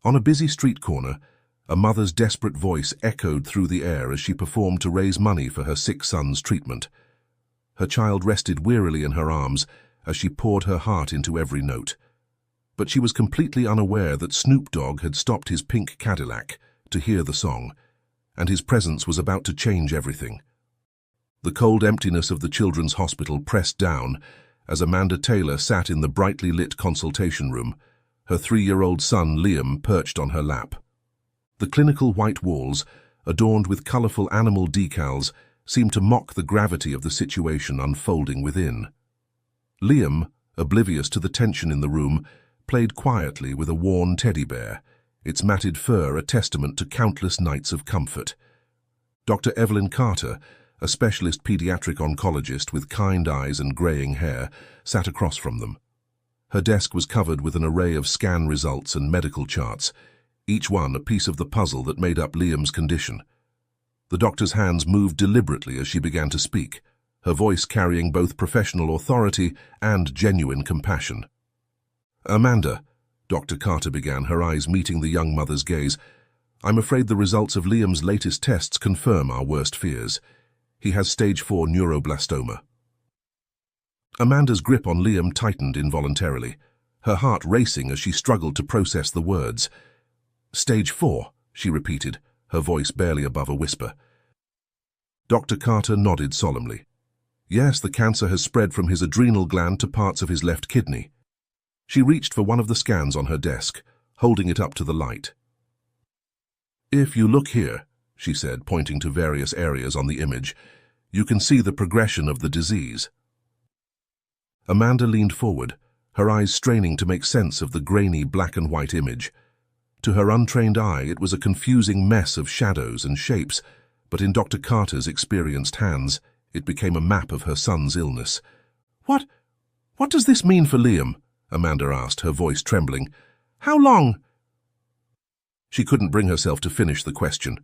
On a busy street corner, a mother's desperate voice echoed through the air as she performed to raise money for her sick son's treatment. Her child rested wearily in her arms as she poured her heart into every note. But she was completely unaware that Snoop Dogg had stopped his pink Cadillac to hear the song, and his presence was about to change everything. The cold emptiness of the children's hospital pressed down as Amanda Taylor sat in the brightly lit consultation room, her 3-year-old son Liam perched on her lap. The clinical white walls, adorned with colorful animal decals, seemed to mock the gravity of the situation unfolding within. Liam, oblivious to the tension in the room, played quietly with a worn teddy bear, its matted fur a testament to countless nights of comfort. Dr. Evelyn Carter, a specialist pediatric oncologist with kind eyes and graying hair, sat across from them. Her desk was covered with an array of scan results and medical charts, each one a piece of the puzzle that made up Liam's condition. The doctor's hands moved deliberately as she began to speak, her voice carrying both professional authority and genuine compassion. "Amanda," Dr. Carter began, her eyes meeting the young mother's gaze, "I'm afraid the results of Liam's latest tests confirm our worst fears. He has stage 4 neuroblastoma." Amanda's grip on Liam tightened involuntarily, her heart racing as she struggled to process the words. "Stage 4, she repeated, her voice barely above a whisper. Dr. Carter nodded solemnly. Yes, the cancer has spread from his adrenal gland to parts of his left kidney. She reached for one of the scans on her desk, holding it up to the light. "If you look here," she said, pointing to various areas on the image, "you can see the progression of the disease." Amanda leaned forward, her eyes straining to make sense of the grainy black and white image. To her untrained eye, it was a confusing mess of shadows and shapes, but in Dr. Carter's experienced hands, it became a map of her son's illness. What does this mean for Liam?" Amanda asked, her voice trembling. "How long?" She couldn't bring herself to finish the question.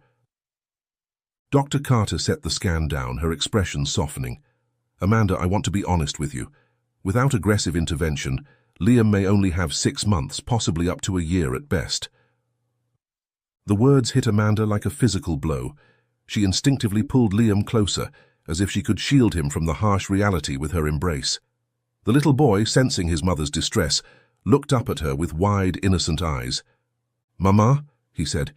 Dr. Carter set the scan down, her expression softening. "Amanda, I want to be honest with you. Without aggressive intervention, Liam may only have 6 months, possibly up to a year at best." The words hit Amanda like a physical blow. She instinctively pulled Liam closer, as if she could shield him from the harsh reality with her embrace. The little boy, sensing his mother's distress, looked up at her with wide, innocent eyes. "Mama," he said,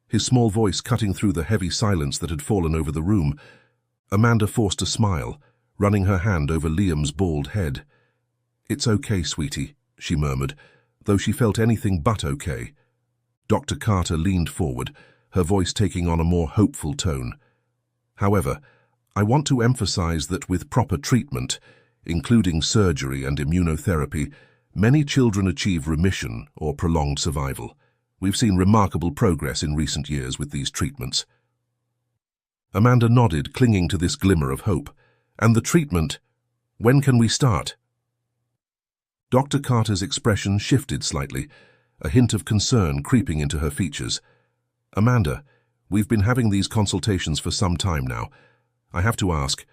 his small voice cutting through the heavy silence that had fallen over the room. Amanda forced a smile, running her hand over Liam's bald head. "It's okay, sweetie," she murmured, though she felt anything but okay. Dr. Carter leaned forward, her voice taking on a more hopeful tone. "However, I want to emphasize that with proper treatment, including surgery and immunotherapy, many children achieve remission or prolonged survival. We've seen remarkable progress in recent years with these treatments." Amanda nodded, clinging to this glimmer of hope. "And the treatment, when can we start?" Dr. Carter's expression shifted slightly, a hint of concern creeping into her features. "Amanda, we've been having these consultations for some time now. I have to ask,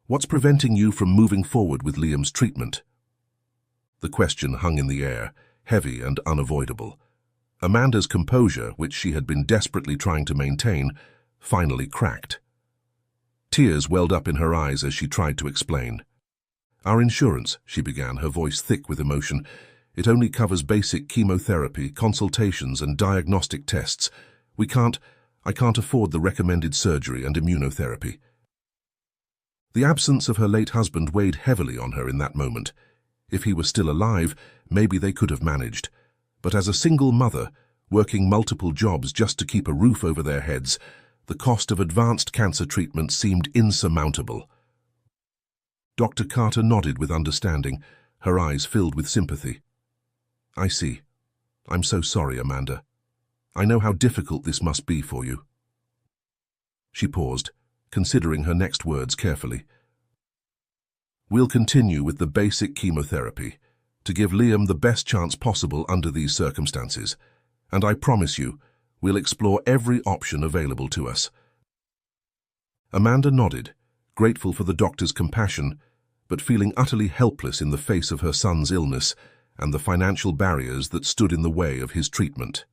what's preventing you from moving forward with Liam's treatment?" The question hung in the air, heavy and unavoidable. Amanda's composure, which she had been desperately trying to maintain, finally cracked. Tears welled up in her eyes as she tried to explain. "Our insurance," she began, her voice thick with emotion, "it only covers basic chemotherapy, consultations and diagnostic tests. I can't afford the recommended surgery and immunotherapy." The absence of her late husband weighed heavily on her in that moment. If he was still alive, maybe they could have managed. But as a single mother, working multiple jobs just to keep a roof over their heads, the cost of advanced cancer treatment seemed insurmountable. Dr. Carter nodded with understanding, her eyes filled with sympathy. "I see. I'm so sorry, Amanda. I know how difficult this must be for you." She paused, considering her next words carefully. "We'll continue with the basic chemotherapy to give Liam the best chance possible under these circumstances, and I promise you, we'll explore every option available to us." Amanda nodded, grateful for the doctor's compassion, but feeling utterly helpless in the face of her son's illness and the financial barriers that stood in the way of his treatment.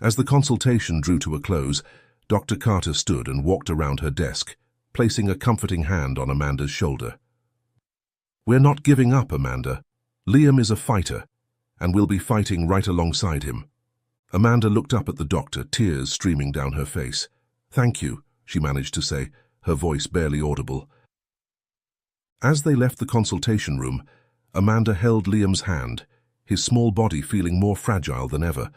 As the consultation drew to a close, Dr. Carter stood and walked around her desk, placing a comforting hand on Amanda's shoulder. "We're not giving up, Amanda. Liam is a fighter, and we'll be fighting right alongside him." Amanda looked up at the doctor, tears streaming down her face. "Thank you," she managed to say, her voice barely audible. As they left the consultation room, Amanda held Liam's hand, his small body feeling more fragile than ever.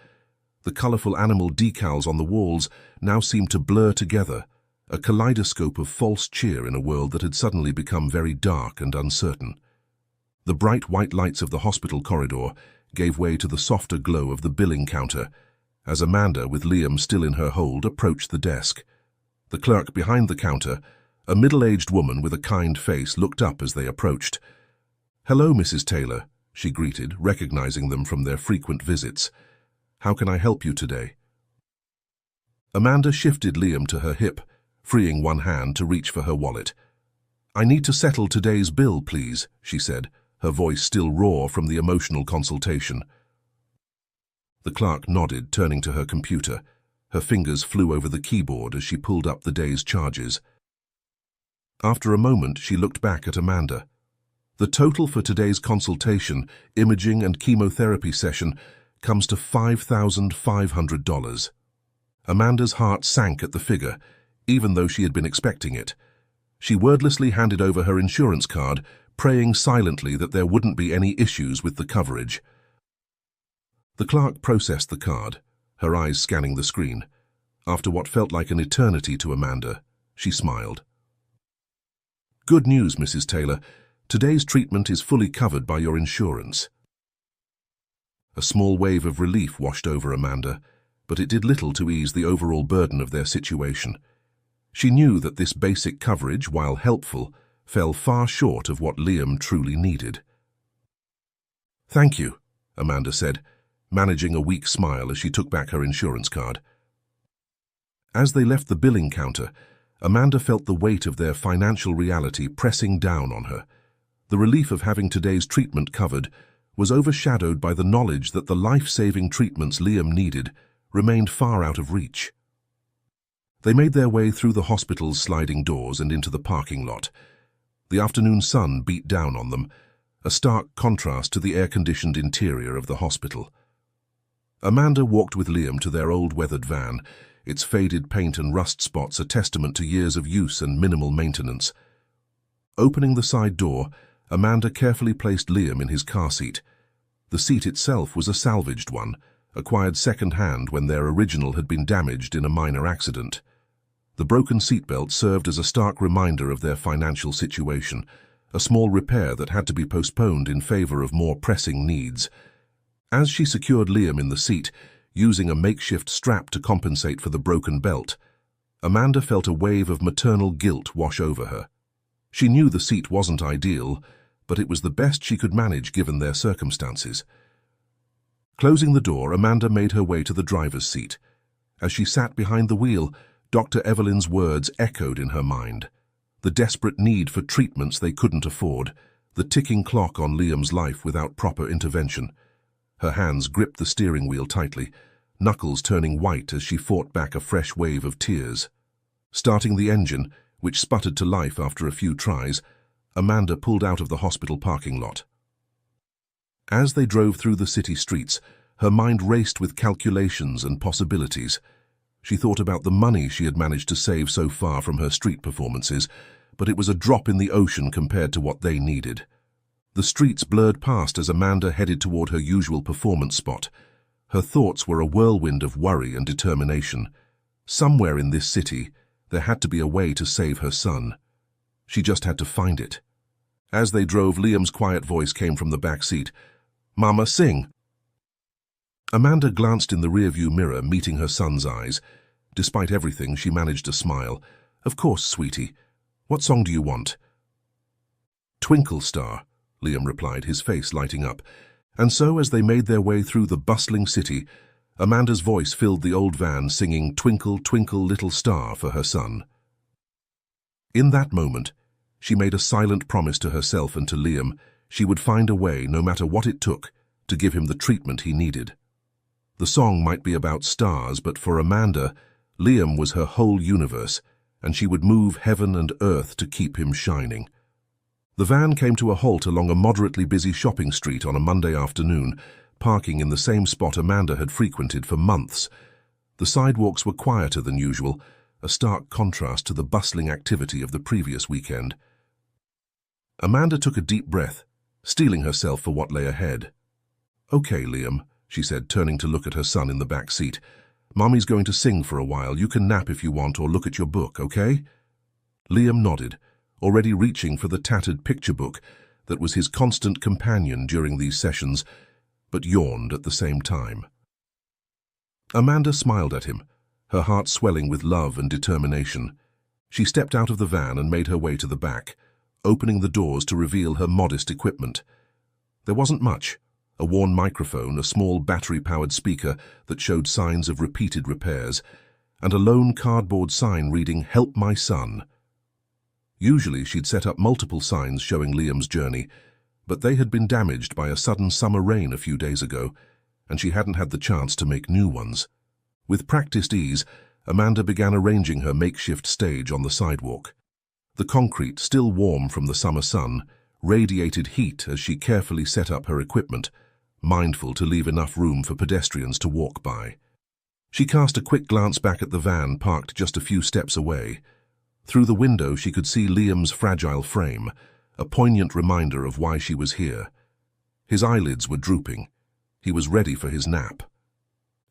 The colourful animal decals on the walls now seemed to blur together, a kaleidoscope of false cheer in a world that had suddenly become very dark and uncertain. The bright white lights of the hospital corridor gave way to the softer glow of the billing counter, as Amanda, with Liam still in her hold, approached the desk. The clerk behind the counter, a middle-aged woman with a kind face, looked up as they approached. "Hello, Mrs. Taylor," she greeted, recognizing them from their frequent visits. "How can I help you today?" Amanda shifted Liam to her hip, freeing one hand to reach for her wallet. "I need to settle today's bill, please," she said, her voice still raw from the emotional consultation. The clerk nodded, turning to her computer. Her fingers flew over the keyboard as she pulled up the day's charges. After a moment, she looked back at Amanda. "The total for today's consultation, imaging and chemotherapy session comes to $5,500. Amanda's heart sank at the figure, even though she had been expecting it. She wordlessly handed over her insurance card, praying silently that there wouldn't be any issues with the coverage. The clerk processed the card, her eyes scanning the screen. After what felt like an eternity to Amanda, she smiled. "Good news, Mrs. Taylor. Today's treatment is fully covered by your insurance." A small wave of relief washed over Amanda, but it did little to ease the overall burden of their situation. She knew that this basic coverage, while helpful, fell far short of what Liam truly needed. "Thank you," Amanda said, managing a weak smile as she took back her insurance card. As they left the billing counter, Amanda felt the weight of their financial reality pressing down on her. The relief of having today's treatment covered was overshadowed by the knowledge that the life-saving treatments Liam needed remained far out of reach. They made their way through the hospital's sliding doors and into the parking lot. The afternoon sun beat down on them, a stark contrast to the air-conditioned interior of the hospital. Amanda walked with Liam to their old weathered van, its faded paint and rust spots a testament to years of use and minimal maintenance. Opening the side door, Amanda carefully placed Liam in his car seat. The seat itself was a salvaged one, acquired second-hand when their original had been damaged in a minor accident. The broken seatbelt served as a stark reminder of their financial situation, a small repair that had to be postponed in favor of more pressing needs. As she secured Liam in the seat, using a makeshift strap to compensate for the broken belt, Amanda felt a wave of maternal guilt wash over her. She knew the seat wasn't ideal, but it was the best she could manage given their circumstances. Closing the door, Amanda made her way to the driver's seat. As she sat behind the wheel, Dr. Evelyn's words echoed in her mind. The desperate need for treatments they couldn't afford, the ticking clock on Liam's life without proper intervention. Her hands gripped the steering wheel tightly, knuckles turning white as she fought back a fresh wave of tears. Starting the engine, which sputtered to life after a few tries, Amanda pulled out of the hospital parking lot. As they drove through the city streets, her mind raced with calculations and possibilities. She thought about the money she had managed to save so far from her street performances, but it was a drop in the ocean compared to what they needed. The streets blurred past as Amanda headed toward her usual performance spot. Her thoughts were a whirlwind of worry and determination. Somewhere in this city, there had to be a way to save her son. She just had to find it. As they drove, Liam's quiet voice came from the back seat. "Mama, sing." Amanda glanced in the rearview mirror, meeting her son's eyes. Despite everything, she managed a smile. "Of course, sweetie. What song do you want?" "Twinkle Star," Liam replied, his face lighting up. And so, as they made their way through the bustling city, Amanda's voice filled the old van singing "Twinkle, Twinkle, Little Star" for her son. In that moment, she made a silent promise to herself and to Liam she would find a way, no matter what it took, to give him the treatment he needed. The song might be about stars, but for Amanda, Liam was her whole universe, and she would move heaven and earth to keep him shining. The van came to a halt along a moderately busy shopping street on a Monday afternoon, parking in the same spot Amanda had frequented for months. The sidewalks were quieter than usual, a stark contrast to the bustling activity of the previous weekend. Amanda took a deep breath, steeling herself for what lay ahead. "Okay, Liam," she said, turning to look at her son in the back seat. "Mommy's going to sing for a while. You can nap if you want or look at your book, okay?" Liam nodded, already reaching for the tattered picture book that was his constant companion during these sessions, but yawned at the same time. Amanda smiled at him, her heart swelling with love and determination. She stepped out of the van and made her way to the back, opening the doors to reveal her modest equipment. There wasn't much: a worn microphone, a small battery-powered speaker that showed signs of repeated repairs, and a lone cardboard sign reading, "Help my son." Usually she'd set up multiple signs showing Liam's journey, but they had been damaged by a sudden summer rain a few days ago, and she hadn't had the chance to make new ones. With practiced ease, Amanda began arranging her makeshift stage on the sidewalk. The concrete, still warm from the summer sun, radiated heat as she carefully set up her equipment, mindful to leave enough room for pedestrians to walk by. She cast a quick glance back at the van parked just a few steps away. Through the window she could see Liam's fragile frame, a poignant reminder of why she was here. His eyelids were drooping. He was ready for his nap.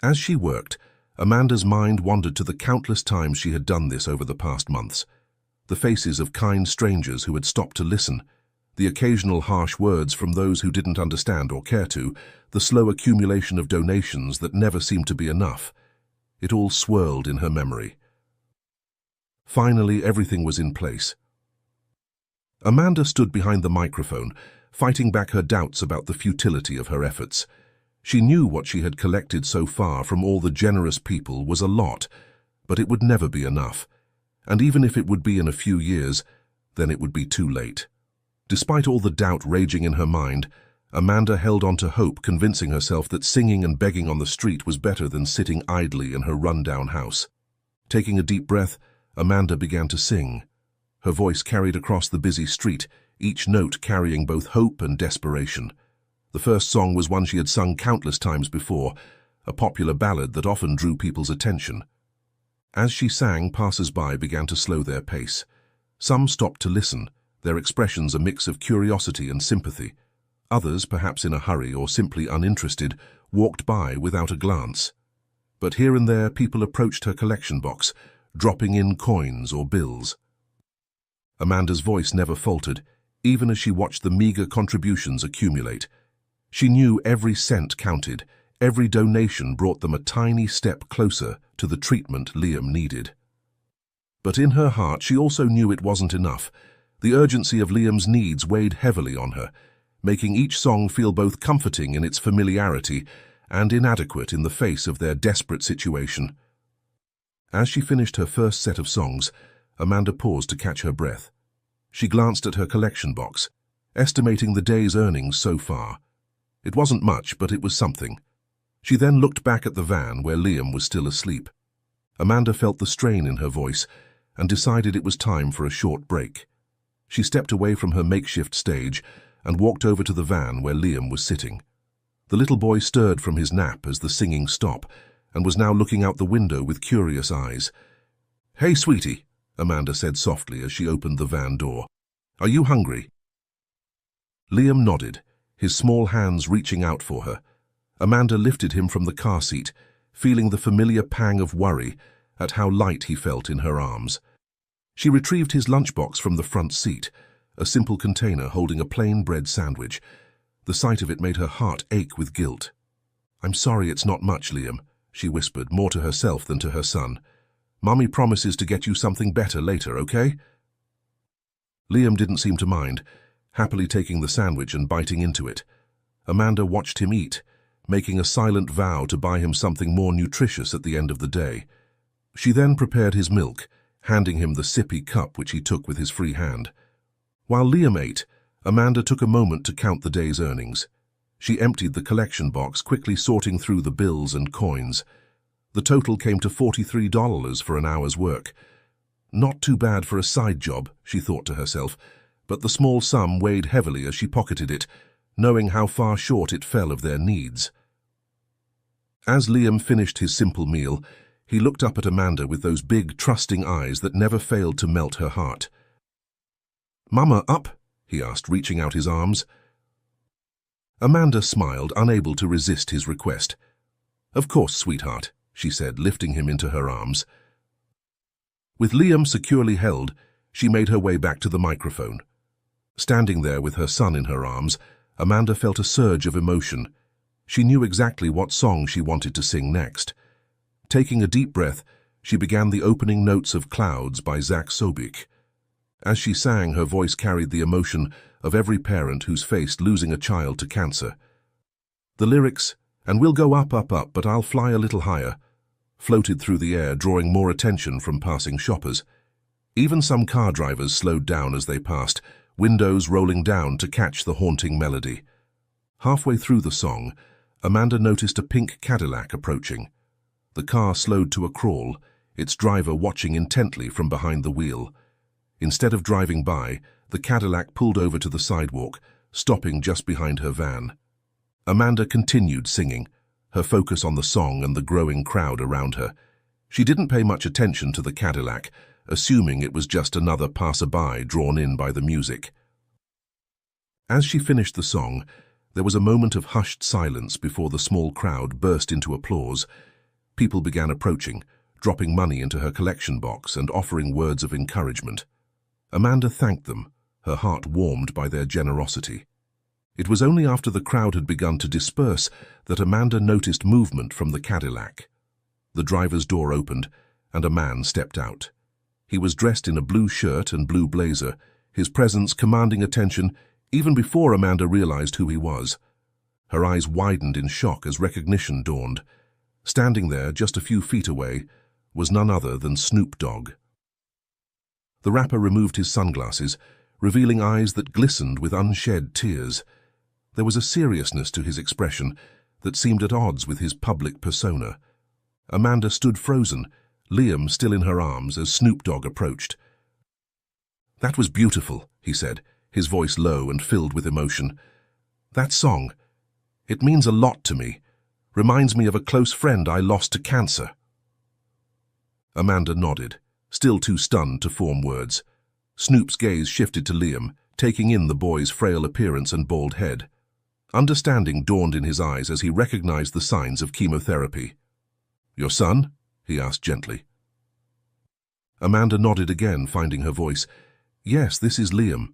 As she worked, Amanda's mind wandered to the countless times she had done this over the past months. The faces of kind strangers who had stopped to listen, the occasional harsh words from those who didn't understand or care to, the slow accumulation of donations that never seemed to be enough. It all swirled in her memory. Finally, everything was in place. Amanda stood behind the microphone, fighting back her doubts about the futility of her efforts. She knew what she had collected so far from all the generous people was a lot, but it would never be enough. And even if it would be in a few years, then it would be too late. Despite all the doubt raging in her mind, Amanda held on to hope, convincing herself that singing and begging on the street was better than sitting idly in her run-down house. Taking a deep breath, Amanda began to sing. Her voice carried across the busy street, each note carrying both hope and desperation. The first song was one she had sung countless times before, a popular ballad that often drew people's attention. As she sang, passers-by began to slow their pace. Some stopped to listen, their expressions a mix of curiosity and sympathy. Others, perhaps in a hurry or simply uninterested, walked by without a glance. But here and there people approached her collection box, dropping in coins or bills. Amanda's voice never faltered, even as she watched the meager contributions accumulate. She knew every cent counted, every donation brought them a tiny step closer to the treatment Liam needed. But in her heart she also knew it wasn't enough. The urgency of Liam's needs weighed heavily on her, making each song feel both comforting in its familiarity and inadequate in the face of their desperate situation. As she finished her first set of songs, Amanda paused to catch her breath. She glanced at her collection box, estimating the day's earnings so far. It wasn't much, but it was something. She then looked back at the van where Liam was still asleep. Amanda felt the strain in her voice and decided it was time for a short break. She stepped away from her makeshift stage and walked over to the van where Liam was sitting. The little boy stirred from his nap as the singing stopped and was now looking out the window with curious eyes. "Hey, sweetie," Amanda said softly as she opened the van door. "Are you hungry?" Liam nodded, his small hands reaching out for her. Amanda lifted him from the car seat, feeling the familiar pang of worry at how light he felt in her arms. She retrieved his lunchbox from the front seat, a simple container holding a plain bread sandwich. The sight of it made her heart ache with guilt. "I'm sorry it's not much, Liam," she whispered, more to herself than to her son. "Mommy promises to get you something better later, okay?" Liam didn't seem to mind, happily taking the sandwich and biting into it. Amanda watched him eat, making a silent vow to buy him something more nutritious at the end of the day. She then prepared his milk, handing him the sippy cup which he took with his free hand. While Liam ate, Amanda took a moment to count the day's earnings. She emptied the collection box, quickly sorting through the bills and coins. The total came to $43 for an hour's work. Not too bad for a side job, she thought to herself, but the small sum weighed heavily as she pocketed it, knowing how far short it fell of their needs. As Liam finished his simple meal, he looked up at Amanda with those big, trusting eyes that never failed to melt her heart. "Mama, up?" he asked, reaching out his arms. Amanda smiled, unable to resist his request. "Of course, sweetheart," she said, lifting him into her arms. With Liam securely held, she made her way back to the microphone. Standing there with her son in her arms, Amanda felt a surge of emotion. She knew exactly what song she wanted to sing next. Taking a deep breath, she began the opening notes of Clouds by Zach Sobik. As she sang, her voice carried the emotion of every parent who's faced losing a child to cancer. The lyrics, "And we'll go up, up, up, but I'll fly a little higher," floated through the air, drawing more attention from passing shoppers. Even some car drivers slowed down as they passed, windows rolling down to catch the haunting melody. Halfway through the song, Amanda noticed a pink Cadillac approaching. The car slowed to a crawl, its driver watching intently from behind the wheel. Instead of driving by, the Cadillac pulled over to the sidewalk, stopping just behind her van. Amanda continued singing, her focus on the song and the growing crowd around her. She didn't pay much attention to the Cadillac, assuming it was just another passerby drawn in by the music. As she finished the song, there was a moment of hushed silence before the small crowd burst into applause. People began approaching, dropping money into her collection box and offering words of encouragement. Amanda thanked them, her heart warmed by their generosity. It was only after the crowd had begun to disperse that Amanda noticed movement from the Cadillac. The driver's door opened, and a man stepped out. He was dressed in a blue shirt and blue blazer, his presence commanding attention even before Amanda realized who he was. Her eyes widened in shock as recognition dawned. Standing there, just a few feet away, was none other than Snoop Dogg. The rapper removed his sunglasses, revealing eyes that glistened with unshed tears. There was a seriousness to his expression that seemed at odds with his public persona. Amanda stood frozen, Liam still in her arms as Snoop Dogg approached. "That was beautiful," he said, his voice low and filled with emotion. "That song, it means a lot to me. Reminds me of a close friend I lost to cancer." Amanda nodded, still too stunned to form words. Snoop's gaze shifted to Liam, taking in the boy's frail appearance and bald head. Understanding dawned in his eyes as he recognized the signs of chemotherapy. "Your son?" he asked gently. Amanda nodded again, finding her voice. "Yes, this is Liam."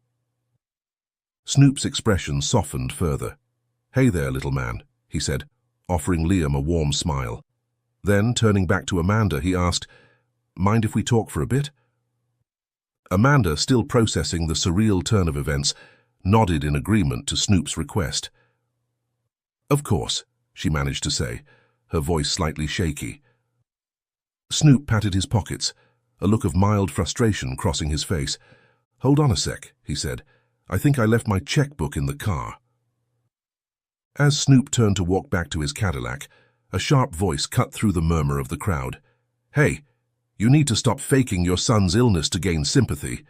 Snoop's expression softened further. "Hey there, little man," he said, offering Liam a warm smile. Then, turning back to Amanda, he asked, "Mind if we talk for a bit?" Amanda, still processing the surreal turn of events, nodded in agreement to Snoop's request. "Of course," she managed to say, her voice slightly shaky. Snoop patted his pockets, a look of mild frustration crossing his face. "Hold on a sec," he said. "I think I left my checkbook in the car." As Snoop turned to walk back to his Cadillac, a sharp voice cut through the murmur of the crowd. "Hey, you need to stop faking your son's illness to gain sympathy."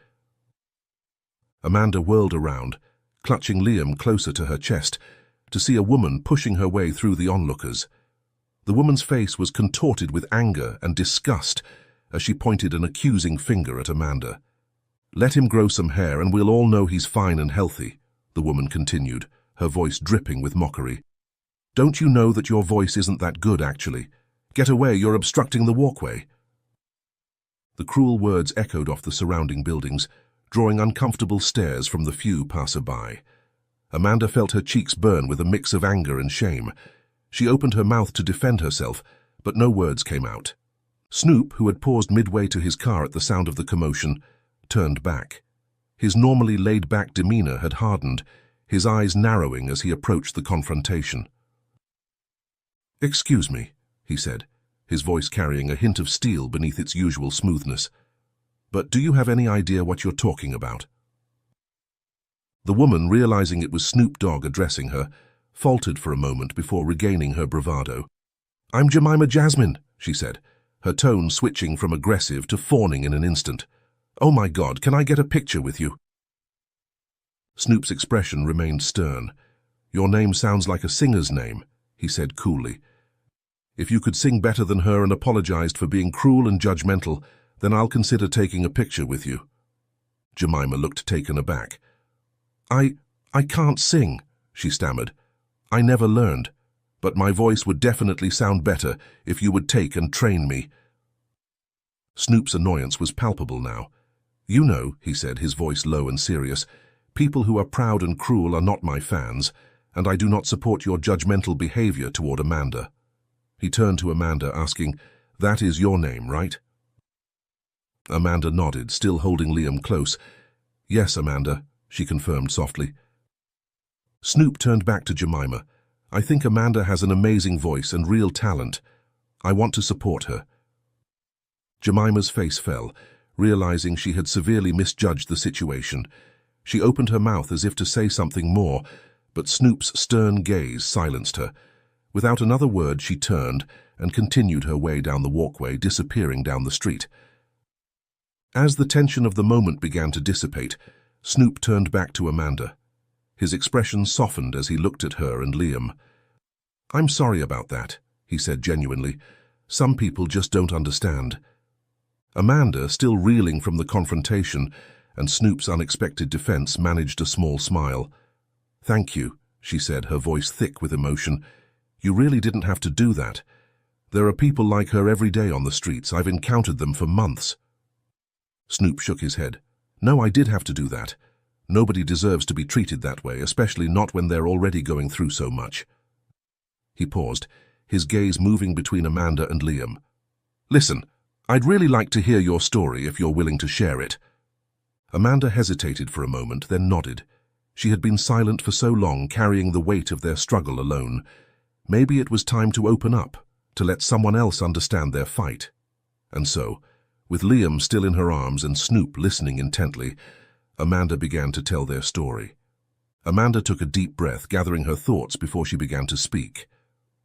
Amanda whirled around, clutching Liam closer to her chest, to see a woman pushing her way through the onlookers. The woman's face was contorted with anger and disgust as she pointed an accusing finger at Amanda. "Let him grow some hair and we'll all know he's fine and healthy," the woman continued, her voice dripping with mockery. "Don't you know that your voice isn't that good, actually? Get away, you're obstructing the walkway." The cruel words echoed off the surrounding buildings, drawing uncomfortable stares from the few passer-by. Amanda felt her cheeks burn with a mix of anger and shame. She opened her mouth to defend herself, but no words came out. Snoop, who had paused midway to his car at the sound of the commotion, turned back. His normally laid-back demeanor had hardened, his eyes narrowing as he approached the confrontation. "Excuse me," he said, his voice carrying a hint of steel beneath its usual smoothness. "But do you have any idea what you're talking about?" The woman, realizing it was Snoop Dogg addressing her, faltered for a moment before regaining her bravado. "I'm Jemima Jasmine," she said, her tone switching from aggressive to fawning in an instant. "Oh my God, can I get a picture with you?" Snoop's expression remained stern. "Your name sounds like a singer's name," he said coolly. "If you could sing better than her and apologized for being cruel and judgmental, then I'll consider taking a picture with you." Jemima looked taken aback. I can't sing," she stammered. "I never learned, but my voice would definitely sound better if you would take and train me." Snoop's annoyance was palpable now. "You know," he said, his voice low and serious, "people who are proud and cruel are not my fans, and I do not support your judgmental behavior toward Amanda." He turned to Amanda, asking, "That is your name, right?" Amanda nodded, still holding Liam close. "Yes, Amanda," she confirmed softly. Snoop turned back to Jemima. "I think Amanda has an amazing voice and real talent. I want to support her." Jemima's face fell, realizing she had severely misjudged the situation. She opened her mouth as if to say something more, but Snoop's stern gaze silenced her. Without another word, she turned and continued her way down the walkway, disappearing down the street. As the tension of the moment began to dissipate, Snoop turned back to Amanda. His expression softened as he looked at her and Liam. "I'm sorry about that," he said genuinely. "Some people just don't understand." Amanda, still reeling from the confrontation and Snoop's unexpected defense, managed a small smile. "Thank you," she said, her voice thick with emotion. "You really didn't have to do that. There are people like her every day on the streets. I've encountered them for months." Snoop shook his head. "No, I did have to do that. Nobody deserves to be treated that way, especially not when they're already going through so much." He paused, his gaze moving between Amanda and Liam. "Listen, I'd really like to hear your story if you're willing to share it." Amanda hesitated for a moment, then nodded. She had been silent for so long, carrying the weight of their struggle alone. Maybe it was time to open up, to let someone else understand their fight. And so, with Liam still in her arms and Snoop listening intently, Amanda began to tell their story. Amanda took a deep breath, gathering her thoughts before she began to speak.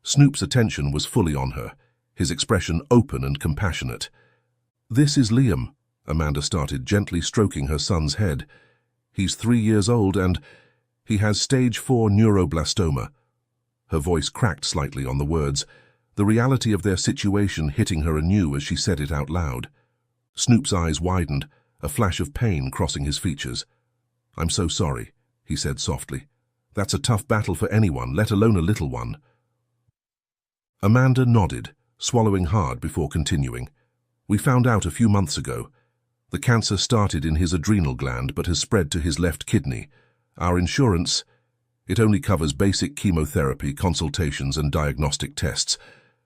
Snoop's attention was fully on her, his expression open and compassionate. "This is Liam," Amanda started, gently stroking her son's head. "He's 3 years old and he has stage 4 neuroblastoma." Her voice cracked slightly on the words, the reality of their situation hitting her anew as she said it out loud. Snoop's eyes widened, a flash of pain crossing his features. "I'm so sorry," he said softly. "That's a tough battle for anyone, let alone a little one." Amanda nodded, swallowing hard before continuing. "We found out a few months ago. The cancer started in his adrenal gland but has spread to his left kidney. Our insurance, it only covers basic chemotherapy, consultations and diagnostic tests.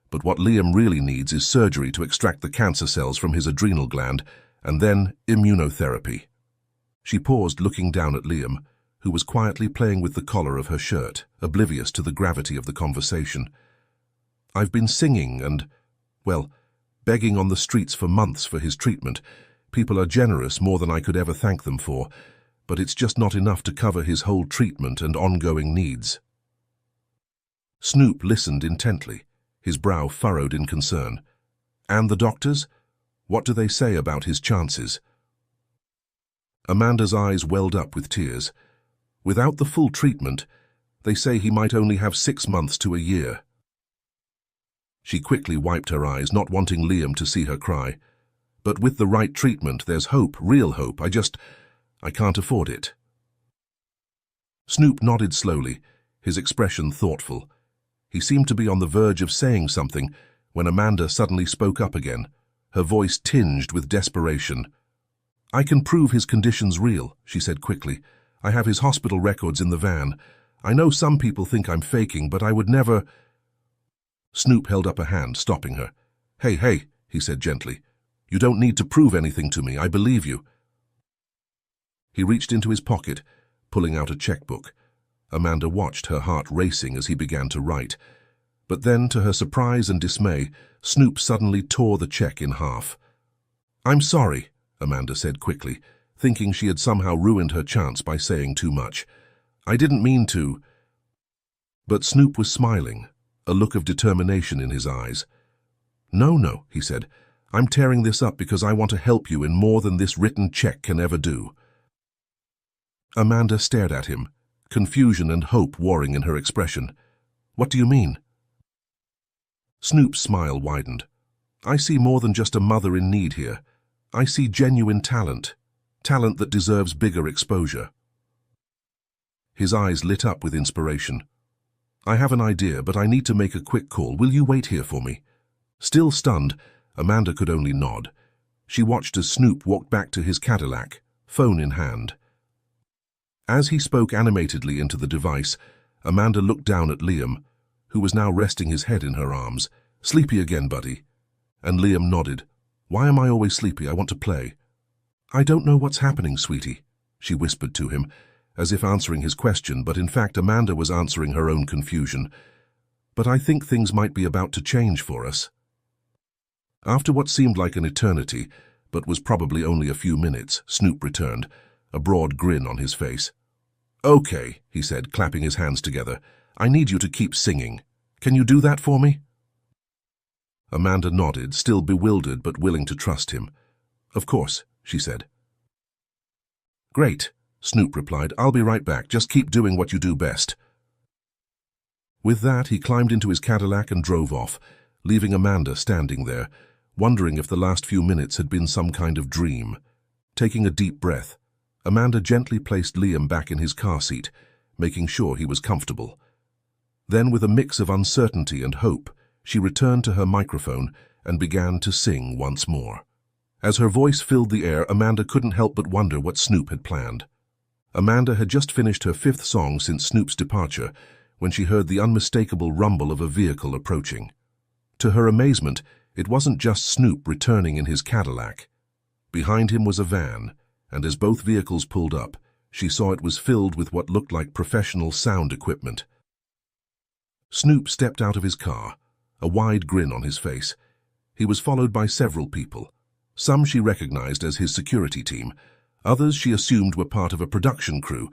But what Liam really needs is surgery to extract the cancer cells from his adrenal gland, and then immunotherapy." She paused, looking down at Liam, who was quietly playing with the collar of her shirt, oblivious to the gravity of the conversation. "I've been singing and, well, begging on the streets for months for his treatment. People are generous, more than I could ever thank them for, but it's just not enough to cover his whole treatment and ongoing needs." Snoop listened intently, his brow furrowed in concern. "And the doctors? What do they say about his chances?" Amanda's eyes welled up with tears. "Without the full treatment, they say he might only have 6 months to a year." She quickly wiped her eyes, not wanting Liam to see her cry. "But with the right treatment, there's hope, real hope. I can't afford it." Snoop nodded slowly, his expression thoughtful. He seemed to be on the verge of saying something when Amanda suddenly spoke up again, her voice tinged with desperation. "I can prove his condition's real," she said quickly. "I have his hospital records in the van. I know some people think I'm faking, but I would never—" Snoop held up a hand, stopping her. Hey, he said gently. "You don't need to prove anything to me. I believe you." He reached into his pocket, pulling out a checkbook. Amanda watched, her heart racing as he began to write. But then, to her surprise and dismay, Snoop suddenly tore the check in half. "I'm sorry," Amanda said quickly, thinking she had somehow ruined her chance by saying too much. "I didn't mean to." But Snoop was smiling, a look of determination in his eyes. "No," he said. "I'm tearing this up because I want to help you in more than this written check can ever do." Amanda stared at him, confusion and hope warring in her expression. "What do you mean?" Snoop's smile widened. "I see more than just a mother in need here. I see genuine talent that deserves bigger exposure." His eyes lit up with inspiration. "I have an idea, but I need to make a quick call. Will you wait here for me?" Still stunned, Amanda could only nod. She watched as Snoop walked back to his Cadillac, phone in hand. As he spoke animatedly into the device, Amanda looked down at Liam, who was now resting his head in her arms. "Sleepy again, buddy?" And Liam nodded. "Why am I always sleepy? I want to play." "I don't know what's happening, sweetie," she whispered to him, as if answering his question, but in fact Amanda was answering her own confusion. "But I think things might be about to change for us." After what seemed like an eternity, but was probably only a few minutes, Snoop returned, a broad grin on his face. "Okay," he said, clapping his hands together. "I need you to keep singing. Can you do that for me?" Amanda nodded, still bewildered but willing to trust him. "Of course," she said. "Great," Snoop replied. "I'll be right back. Just keep doing what you do best." With that, he climbed into his Cadillac and drove off, leaving Amanda standing there, wondering if the last few minutes had been some kind of dream. Taking a deep breath, Amanda gently placed Liam back in his car seat, making sure he was comfortable. Then, with a mix of uncertainty and hope, she returned to her microphone and began to sing once more. As her voice filled the air, Amanda couldn't help but wonder what Snoop had planned. Amanda had just finished her 5th song since Snoop's departure when she heard the unmistakable rumble of a vehicle approaching. To her amazement, it wasn't just Snoop returning in his Cadillac. Behind him was a van, and as both vehicles pulled up, she saw it was filled with what looked like professional sound equipment. Snoop stepped out of his car, a wide grin on his face. He was followed by several people. Some she recognized as his security team, others she assumed were part of a production crew.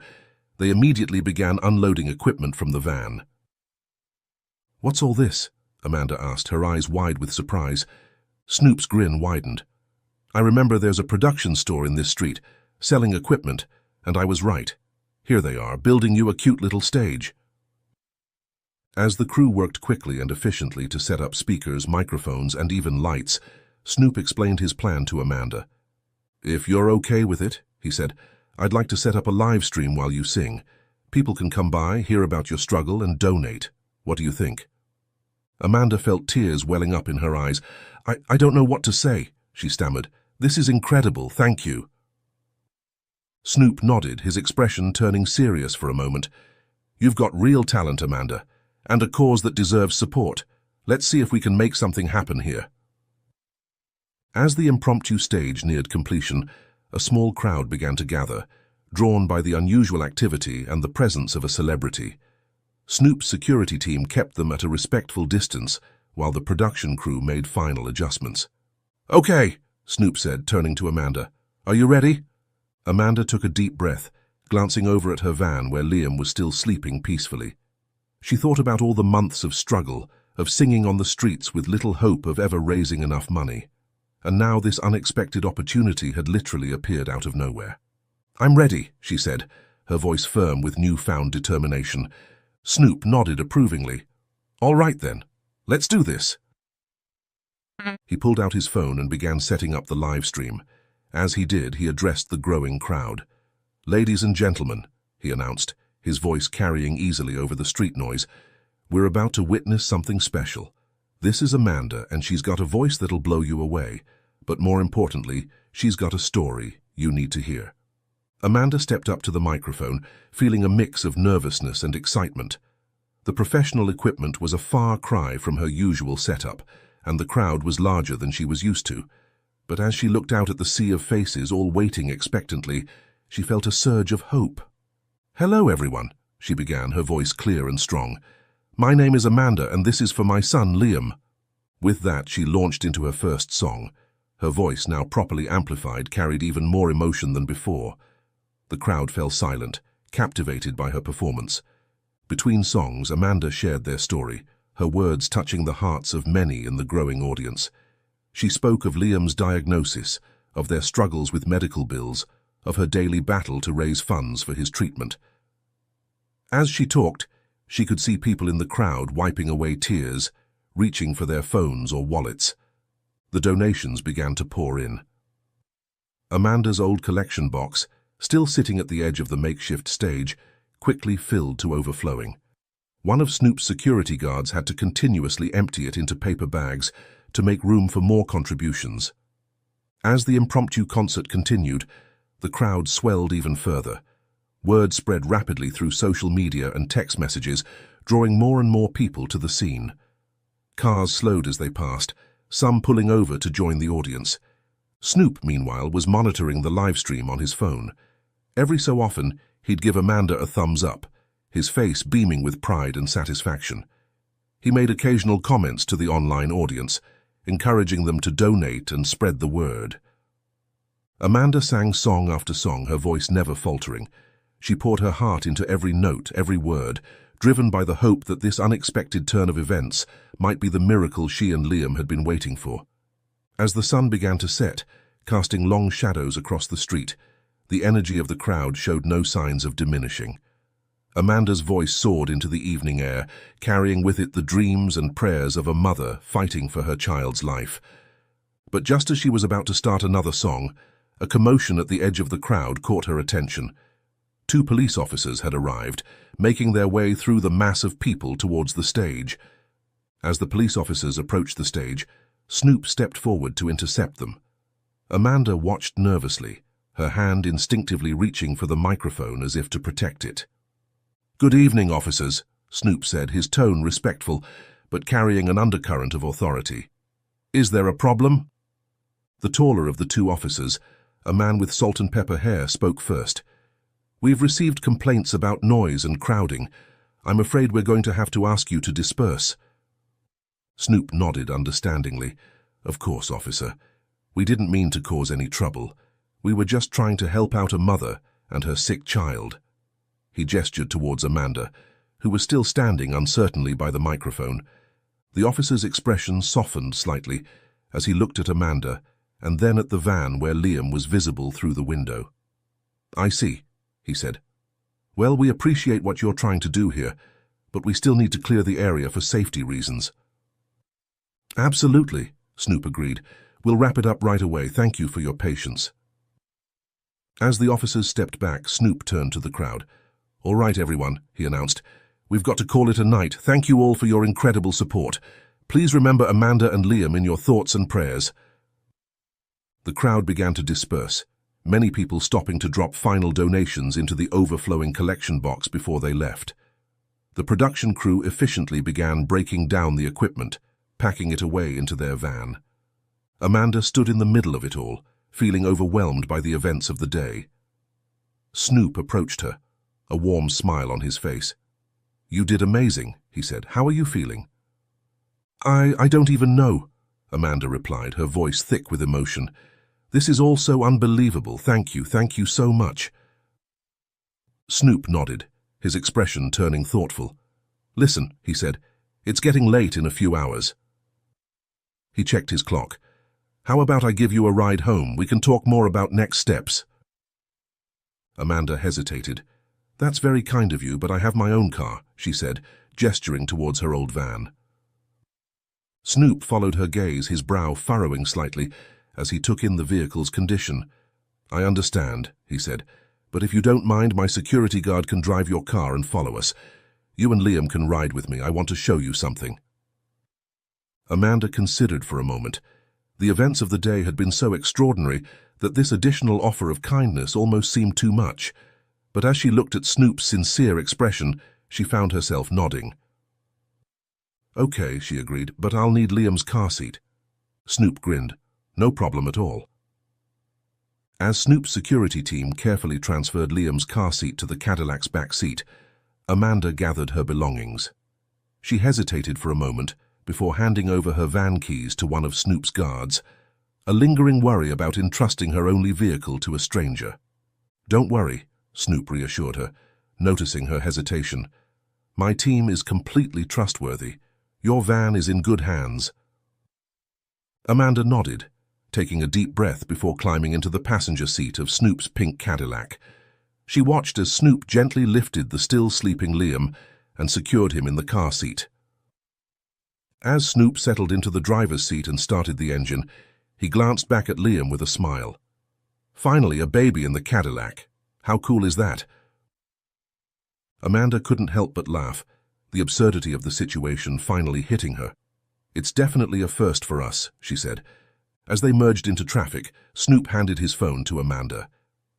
They immediately began unloading equipment from the van. "What's all this?" Amanda asked, her eyes wide with surprise. Snoop's grin widened. "I remember there's a production store in this street, selling equipment, and I was right. Here they are, building you a cute little stage." As the crew worked quickly and efficiently to set up speakers, microphones, and even lights, Snoop explained his plan to Amanda. "If you're okay with it," he said, "I'd like to set up a live stream while you sing. People can come by, hear about your struggle, and donate. What do you think?" Amanda felt tears welling up in her eyes. I don't know what to say," she stammered. "This is incredible, thank you." Snoop nodded, his expression turning serious for a moment. "You've got real talent, Amanda, and a cause that deserves support. Let's see if we can make something happen here." As the impromptu stage neared completion, a small crowd began to gather, drawn by the unusual activity and the presence of a celebrity. Snoop's security team kept them at a respectful distance while the production crew made final adjustments. "Okay," Snoop said, turning to Amanda. "Are you ready?" Amanda took a deep breath, glancing over at her van where Liam was still sleeping peacefully. She thought about all the months of struggle, of singing on the streets with little hope of ever raising enough money. And now this unexpected opportunity had literally appeared out of nowhere. "I'm ready," she said, her voice firm with newfound determination. Snoop nodded approvingly. "All right then, let's do this." He pulled out his phone and began setting up the live stream. As he did, he addressed the growing crowd. "Ladies and gentlemen," he announced, his voice carrying easily over the street noise, "we're about to witness something special. This is Amanda, and she's got a voice that'll blow you away. But more importantly, she's got a story you need to hear." Amanda stepped up to the microphone, feeling a mix of nervousness and excitement. The professional equipment was a far cry from her usual setup, and the crowd was larger than she was used to. But as she looked out at the sea of faces all waiting expectantly, she felt a surge of hope. "Hello, everyone," she began, her voice clear and strong. "My name is Amanda, and this is for my son, Liam." With that, she launched into her first song. Her voice, now properly amplified, carried even more emotion than before. The crowd fell silent, captivated by her performance. Between songs, Amanda shared their story, her words touching the hearts of many in the growing audience. She spoke of Liam's diagnosis, of their struggles with medical bills, of her daily battle to raise funds for his treatment. As she talked, she could see people in the crowd wiping away tears, reaching for their phones or wallets. The donations began to pour in. Amanda's old collection box, still sitting at the edge of the makeshift stage, quickly filled to overflowing. One of Snoop's security guards had to continuously empty it into paper bags to make room for more contributions. As the impromptu concert continued, the crowd swelled even further. Word spread rapidly through social media and text messages, drawing more and more people to the scene. Cars slowed as they passed, some pulling over to join the audience. Snoop, meanwhile, was monitoring the live stream on his phone. Every so often, he'd give Amanda a thumbs up, his face beaming with pride and satisfaction. He made occasional comments to the online audience, encouraging them to donate and spread the word. Amanda sang song after song, her voice never faltering. She poured her heart into every note, every word, driven by the hope that this unexpected turn of events might be the miracle she and Liam had been waiting for. As the sun began to set, casting long shadows across the street, the energy of the crowd showed no signs of diminishing. Amanda's voice soared into the evening air, carrying with it the dreams and prayers of a mother fighting for her child's life. But just as she was about to start another song, a commotion at the edge of the crowd caught her attention. 2 police officers had arrived, making their way through the mass of people towards the stage. As the police officers approached the stage, Snoop stepped forward to intercept them. Amanda watched nervously, her hand instinctively reaching for the microphone as if to protect it. "Good evening, officers," Snoop said, his tone respectful, but carrying an undercurrent of authority. "Is there a problem?" The taller of the 2 officers, a man with salt and pepper hair, spoke first. "We've received complaints about noise and crowding. I'm afraid we're going to have to ask you to disperse." Snoop nodded understandingly. "Of course, officer. We didn't mean to cause any trouble. We were just trying to help out a mother and her sick child." He gestured towards Amanda, who was still standing uncertainly by the microphone. The officer's expression softened slightly as he looked at Amanda and then at the van where Liam was visible through the window. "I see," he said. "Well, we appreciate what you're trying to do here, but we still need to clear the area for safety reasons." "Absolutely," Snoop agreed. "We'll wrap it up right away. Thank you for your patience." As the officers stepped back, Snoop turned to the crowd. "All right, everyone," he announced. "We've got to call it a night. Thank you all for your incredible support. Please remember Amanda and Liam in your thoughts and prayers." The crowd began to disperse, many people stopping to drop final donations into the overflowing collection box before they left. The production crew efficiently began breaking down the equipment, packing it away into their van. Amanda stood in the middle of it all, feeling overwhelmed by the events of the day. Snoop approached her, a warm smile on his face. "You did amazing," he said. "How are you feeling?" I don't even know," Amanda replied, her voice thick with emotion. "This is all so unbelievable. Thank you so much." Snoop nodded, his expression turning thoughtful. "Listen," he said, "it's getting late in a few hours." He checked his clock. "How about I give you a ride home? We can talk more about next steps." Amanda hesitated. "That's very kind of you, but I have my own car," she said, gesturing towards her old van. Snoop followed her gaze, his brow furrowing slightly as he took in the vehicle's condition. "I understand," he said, "but if you don't mind, my security guard can drive your car and follow us. You and Liam can ride with me. I want to show you something." Amanda considered for a moment. The events of the day had been so extraordinary that this additional offer of kindness almost seemed too much. But as she looked at Snoop's sincere expression, she found herself nodding. "Okay," she agreed, "but I'll need Liam's car seat." Snoop grinned. "No problem at all." As Snoop's security team carefully transferred Liam's car seat to the Cadillac's back seat, Amanda gathered her belongings. She hesitated for a moment before handing over her van keys to one of Snoop's guards, a lingering worry about entrusting her only vehicle to a stranger. "Don't worry," Snoop reassured her, noticing her hesitation. My team is completely trustworthy. Your van is in good hands. Amanda nodded, taking a deep breath before climbing into the passenger seat of Snoop's pink Cadillac. She watched as Snoop gently lifted the still sleeping Liam and secured him in the car seat. As Snoop settled into the driver's seat and started the engine, he glanced back at Liam with a smile. Finally, a baby in the Cadillac. How cool is that? Amanda couldn't help but laugh, the absurdity of the situation finally hitting her. It's definitely a first for us, she said. As they merged into traffic, Snoop handed his phone to Amanda.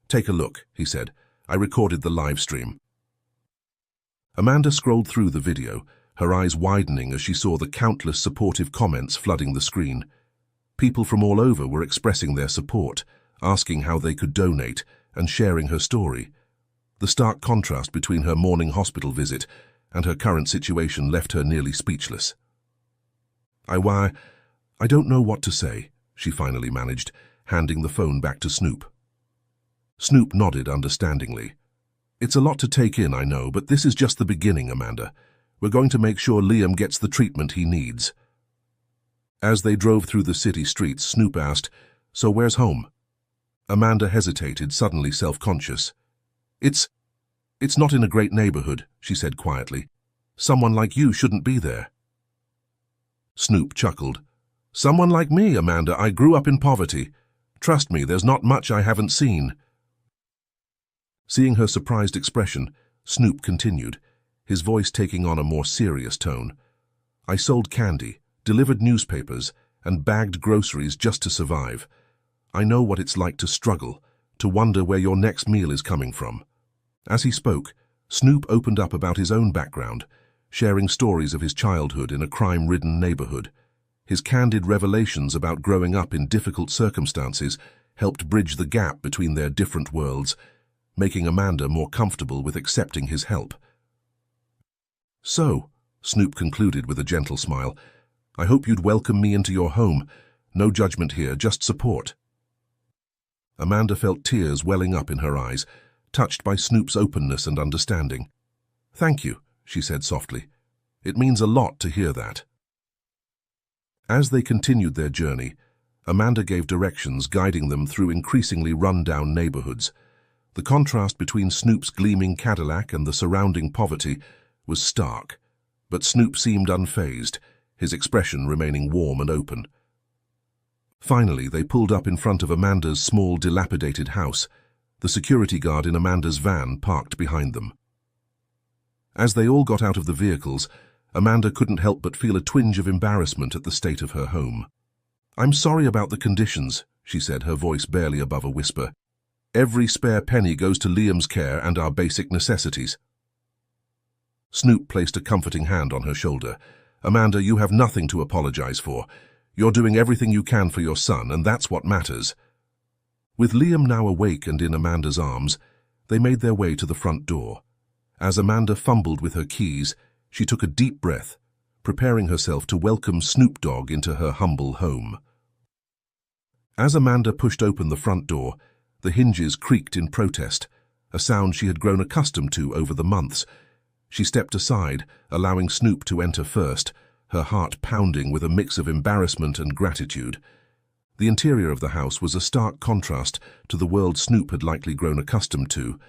Take a look, he said. I recorded the live stream. Amanda scrolled through the video, her eyes widening as she saw the countless supportive comments flooding the screen. People from all over were expressing their support, asking how they could donate, and sharing her story. The stark contrast between her morning hospital visit and her current situation left her nearly speechless. I don't know what to say, she finally managed, handing the phone back to Snoop. Snoop nodded understandingly. It's a lot to take in, I know, but this is just the beginning, Amanda. We're going to make sure Liam gets the treatment he needs. As they drove through the city streets, Snoop asked, So where's home? Amanda hesitated, suddenly self-conscious. It's not in a great neighborhood, she said quietly. Someone like you shouldn't be there. Snoop chuckled. Someone like me, Amanda, I grew up in poverty. Trust me, there's not much I haven't seen. Seeing her surprised expression, Snoop continued, his voice taking on a more serious tone. I sold candy, delivered newspapers, and bagged groceries just to survive. I know what it's like to struggle, to wonder where your next meal is coming from. As he spoke, Snoop opened up about his own background, sharing stories of his childhood in a crime-ridden neighborhood. His candid revelations about growing up in difficult circumstances helped bridge the gap between their different worlds, making Amanda more comfortable with accepting his help. So, Snoop concluded with a gentle smile, I hope you'd welcome me into your home. No judgment here, just support. Amanda felt tears welling up in her eyes, touched by Snoop's openness and understanding. Thank you, she said softly. It means a lot to hear that. As they continued their journey, Amanda gave directions guiding them through increasingly run-down neighborhoods. The contrast between Snoop's gleaming Cadillac and the surrounding poverty was stark, but Snoop seemed unfazed, his expression remaining warm and open. Finally, they pulled up in front of Amanda's small, dilapidated house, the security guard in Amanda's van parked behind them. As they all got out of the vehicles, Amanda couldn't help but feel a twinge of embarrassment at the state of her home. I'm sorry about the conditions, she said, her voice barely above a whisper. Every spare penny goes to Liam's care and our basic necessities. Snoop placed a comforting hand on her shoulder. Amanda, you have nothing to apologize for. You're doing everything you can for your son, and that's what matters. With Liam now awake and in Amanda's arms, they made their way to the front door. As Amanda fumbled with her keys, she took a deep breath, preparing herself to welcome Snoop Dogg into her humble home. As Amanda pushed open the front door, the hinges creaked in protest, a sound she had grown accustomed to over the months. She stepped aside, allowing Snoop to enter first, her heart pounding with a mix of embarrassment and gratitude. The interior of the house was a stark contrast to the world Snoop had likely grown accustomed to.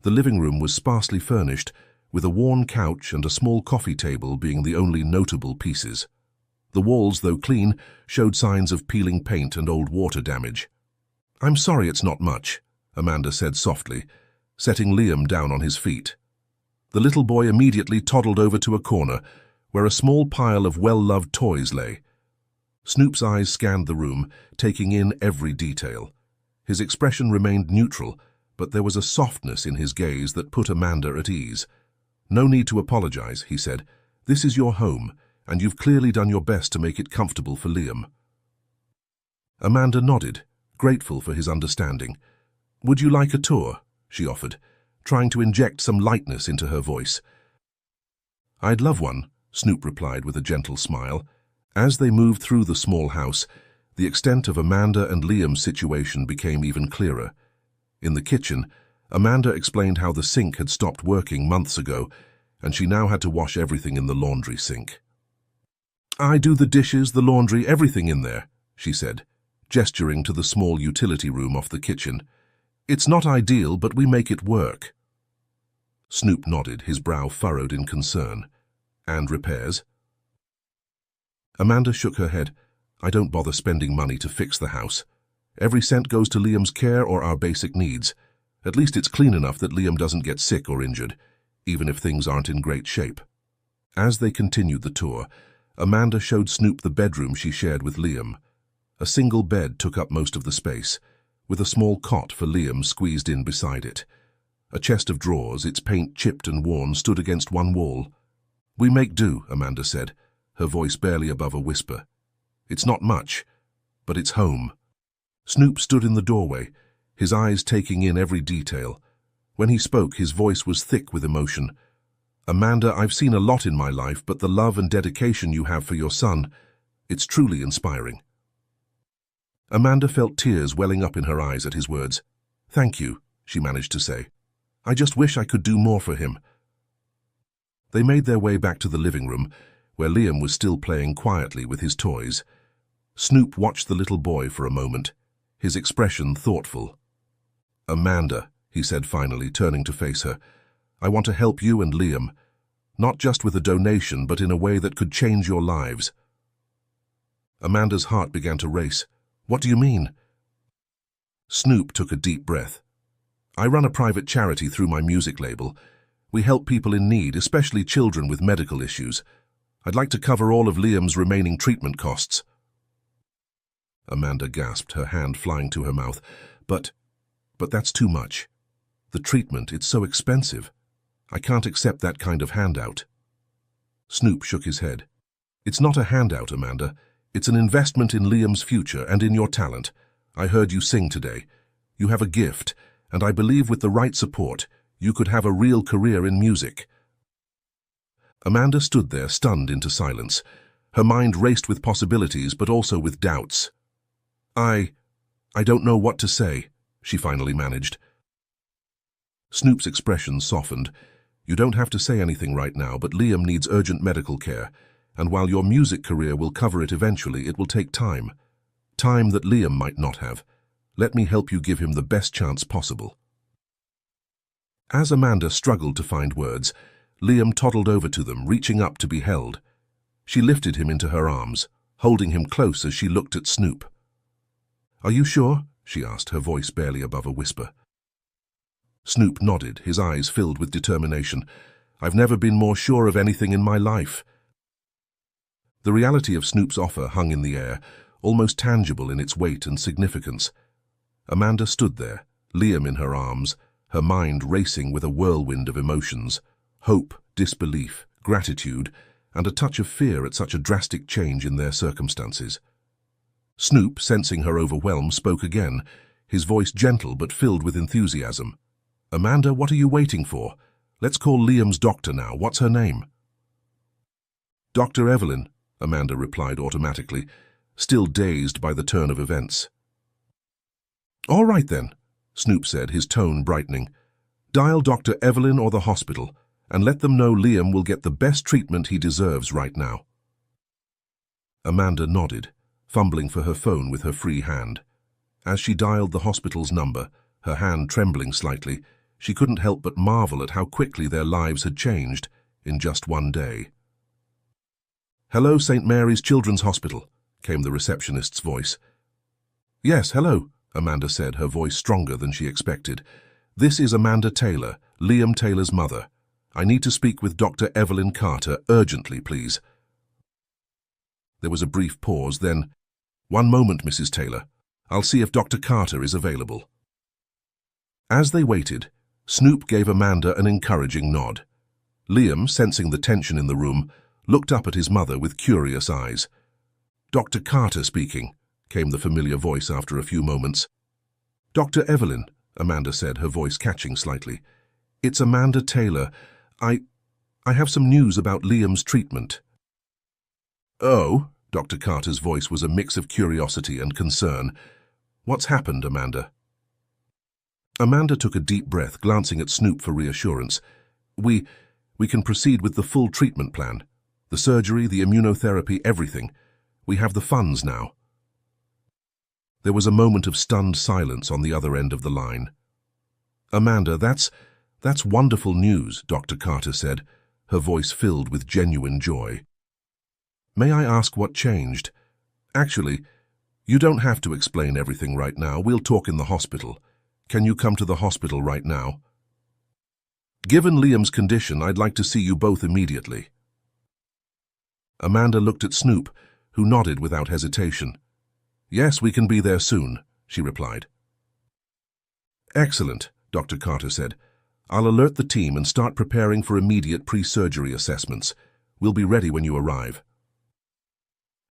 The living room was sparsely furnished, with a worn couch and a small coffee table being the only notable pieces. The walls, though clean, showed signs of peeling paint and old water damage. I'm sorry it's not much, Amanda said softly, setting Liam down on his feet. The little boy immediately toddled over to a corner, where a small pile of well-loved toys lay. Snoop's eyes scanned the room, taking in every detail. His expression remained neutral, but there was a softness in his gaze that put Amanda at ease. No need to apologize, he said. This is your home, and you've clearly done your best to make it comfortable for Liam. Amanda nodded, grateful for his understanding. Would you like a tour? She offered, trying to inject some lightness into her voice. I'd love one, Snoop replied with a gentle smile. As they moved through the small house, the extent of Amanda and Liam's situation became even clearer. In the kitchen, Amanda explained how the sink had stopped working months ago, and she now had to wash everything in the laundry sink. "I do the dishes, the laundry, everything in there," she said, gesturing to the small utility room off the kitchen. "It's not ideal, but we make it work." Snoop nodded, his brow furrowed in concern. "And repairs?" Amanda shook her head. "I don't bother spending money to fix the house. Every cent goes to Liam's care or our basic needs. At least it's clean enough that Liam doesn't get sick or injured, even if things aren't in great shape." As they continued the tour, Amanda showed Snoop the bedroom she shared with Liam. A single bed took up most of the space, with a small cot for Liam squeezed in beside it. A chest of drawers, its paint chipped and worn, stood against one wall. "We make do," Amanda said, her voice barely above a whisper. "It's not much, but it's home." Snoop stood in the doorway, his eyes taking in every detail. When he spoke, his voice was thick with emotion. "Amanda, I've seen a lot in my life, but the love and dedication you have for your son, it's truly inspiring." Amanda felt tears welling up in her eyes at his words. "Thank you," she managed to say. "I just wish I could do more for him." They made their way back to the living room, where Liam was still playing quietly with his toys. Snoop watched the little boy for a moment, his expression thoughtful. "Amanda," he said finally, turning to face her, "I want to help you and Liam, not just with a donation, but in a way that could change your lives." Amanda's heart began to race. "What do you mean?" Snoop took a deep breath. "I run a private charity through my music label. We help people in need, especially children with medical issues. I'd like to cover all of Liam's remaining treatment costs." Amanda gasped, her hand flying to her mouth. But that's too much. The treatment, it's so expensive. I can't accept that kind of handout." Snoop shook his head. "It's not a handout, Amanda. It's an investment in Liam's future and in your talent. I heard you sing today. You have a gift, and I believe with the right support, you could have a real career in music." Amanda stood there, stunned into silence. Her mind raced with possibilities, but also with doubts. I don't know what to say," she finally managed. Snoop's expression softened. "You don't have to say anything right now, but Liam needs urgent medical care, and while your music career will cover it eventually, it will take time. Time that Liam might not have. Let me help you give him the best chance possible." As Amanda struggled to find words, Liam toddled over to them, reaching up to be held. She lifted him into her arms, holding him close as she looked at Snoop. "Are you sure?" she asked, her voice barely above a whisper. Snoop nodded, his eyes filled with determination. "I've never been more sure of anything in my life." The reality of Snoop's offer hung in the air, almost tangible in its weight and significance. Amanda stood there, Liam in her arms, her mind racing with a whirlwind of emotions. Hope, disbelief, gratitude, and a touch of fear at such a drastic change in their circumstances. Snoop, sensing her overwhelm, spoke again, his voice gentle but filled with enthusiasm. "Amanda, what are you waiting for? Let's call Liam's doctor now. What's her name?" "Dr. Evelyn," Amanda replied automatically, still dazed by the turn of events. "All right then," Snoop said, his tone brightening. "Dial Dr. Evelyn or the hospital, and let them know Liam will get the best treatment he deserves right now." Amanda nodded, fumbling for her phone with her free hand. As she dialed the hospital's number, her hand trembling slightly, she couldn't help but marvel at how quickly their lives had changed in just one day. "Hello, St. Mary's Children's Hospital," came the receptionist's voice. "Yes, hello," Amanda said, her voice stronger than she expected. "This is Amanda Taylor, Liam Taylor's mother. I need to speak with Dr. Evelyn Carter urgently, please." There was a brief pause, then, "One moment, Mrs. Taylor. I'll see if Dr. Carter is available." As they waited, Snoop gave Amanda an encouraging nod. Liam, sensing the tension in the room, looked up at his mother with curious eyes. "Dr. Carter speaking," came the familiar voice after a few moments. "Dr. Evelyn," Amanda said, her voice catching slightly. "It's Amanda Taylor. I have some news about Liam's treatment." "Oh?" Dr. Carter's voice was a mix of curiosity and concern. "What's happened, Amanda?" Amanda took a deep breath, glancing at Snoop for reassurance. We We can proceed with the full treatment plan. The surgery, the immunotherapy, everything. We have the funds now. There was a moment of stunned silence on the other end of the line. Amanda, that's wonderful news, Dr. Carter said, her voice filled with genuine joy. May I ask what changed? Actually, you don't have to explain everything right now. We'll talk in the hospital. Can you come to the hospital right now? Given Liam's condition, I'd like to see you both immediately. Amanda looked at Snoop, who nodded without hesitation. Yes, we can be there soon, she replied. Excellent, Dr. Carter said. I'll alert the team and start preparing for immediate pre-surgery assessments. We'll be ready when you arrive.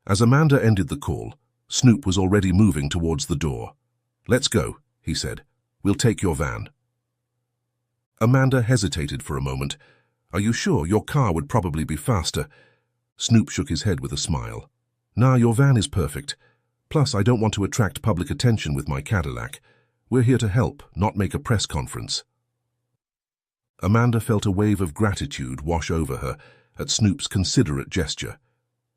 As Amanda ended the call, Snoop was already moving towards the door. Let's go, he said. We'll take your van. Amanda hesitated for a moment. Are you sure? Your car would probably be faster. Snoop shook his head with a smile. Nah, your van is perfect. Plus, I don't want to attract public attention with my Cadillac. We're here to help, not make a press conference. Amanda felt a wave of gratitude wash over her at Snoop's considerate gesture.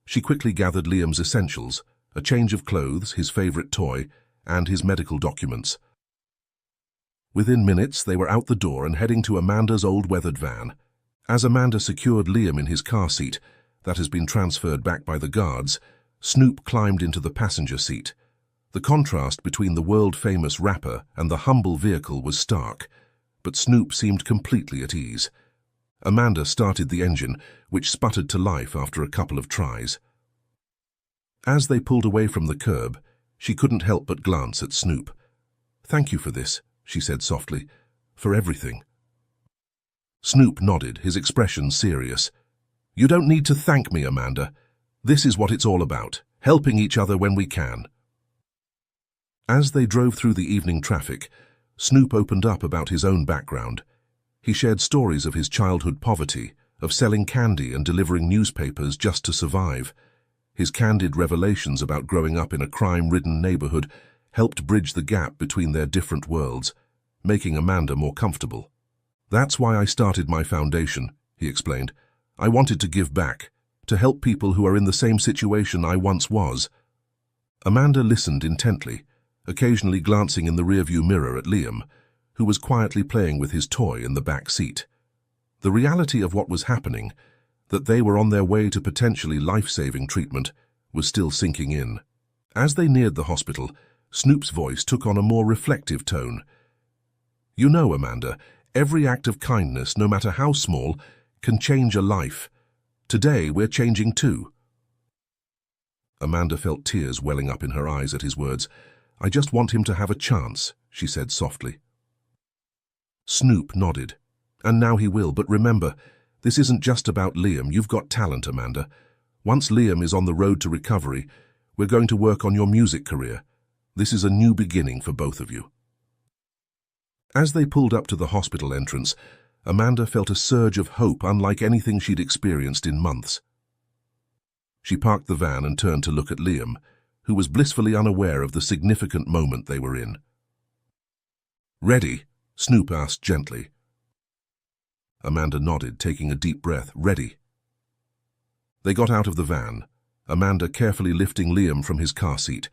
She quickly gathered Liam's essentials, a change of clothes, his favorite toy, and his medical documents. Within minutes, they were out the door and heading to Amanda's old weathered van. As Amanda secured Liam in his car seat, that has been transferred back by the guards, Snoop climbed into the passenger seat. The contrast between the world-famous rapper and the humble vehicle was stark, but Snoop seemed completely at ease. Amanda started the engine, which sputtered to life after a couple of tries. As they pulled away from the curb, she couldn't help but glance at Snoop. Thank you for this, she said softly, for everything. Snoop nodded, his expression serious. You don't need to thank me, Amanda. This is what it's all about, helping each other when we can. As they drove through the evening traffic, Snoop opened up about his own background. He shared stories of his childhood poverty, of selling candy and delivering newspapers just to survive. His candid revelations about growing up in a crime-ridden neighborhood helped bridge the gap between their different worlds, making Amanda more comfortable. That's why I started my foundation, he explained. I wanted to give back, to help people who are in the same situation I once was. Amanda listened intently, occasionally glancing in the rearview mirror at Liam, who was quietly playing with his toy in the back seat. The reality of what was happening, that they were on their way to potentially life-saving treatment, was still sinking in. As they neared the hospital, Snoop's voice took on a more reflective tone. You know, Amanda, every act of kindness, no matter how small, can change a life. Today, we're changing too. Amanda felt tears welling up in her eyes at his words. I just want him to have a chance, she said softly. Snoop nodded. And now he will, but remember, this isn't just about Liam. You've got talent, Amanda. Once Liam is on the road to recovery, we're going to work on your music career. This is a new beginning for both of you. As they pulled up to the hospital entrance, Amanda felt a surge of hope unlike anything she'd experienced in months. She parked the van and turned to look at Liam, who was blissfully unaware of the significant moment they were in. Ready? Snoop asked gently. Amanda nodded, taking a deep breath. Ready. They got out of the van, Amanda carefully lifting Liam from his car seat.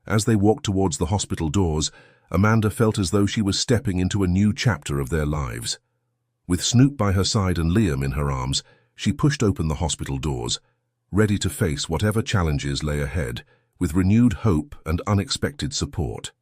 As they walked towards the hospital doors, Amanda felt as though she was stepping into a new chapter of their lives. With Snoop by her side and Liam in her arms, she pushed open the hospital doors, ready to face whatever challenges lay ahead, with renewed hope and unexpected support.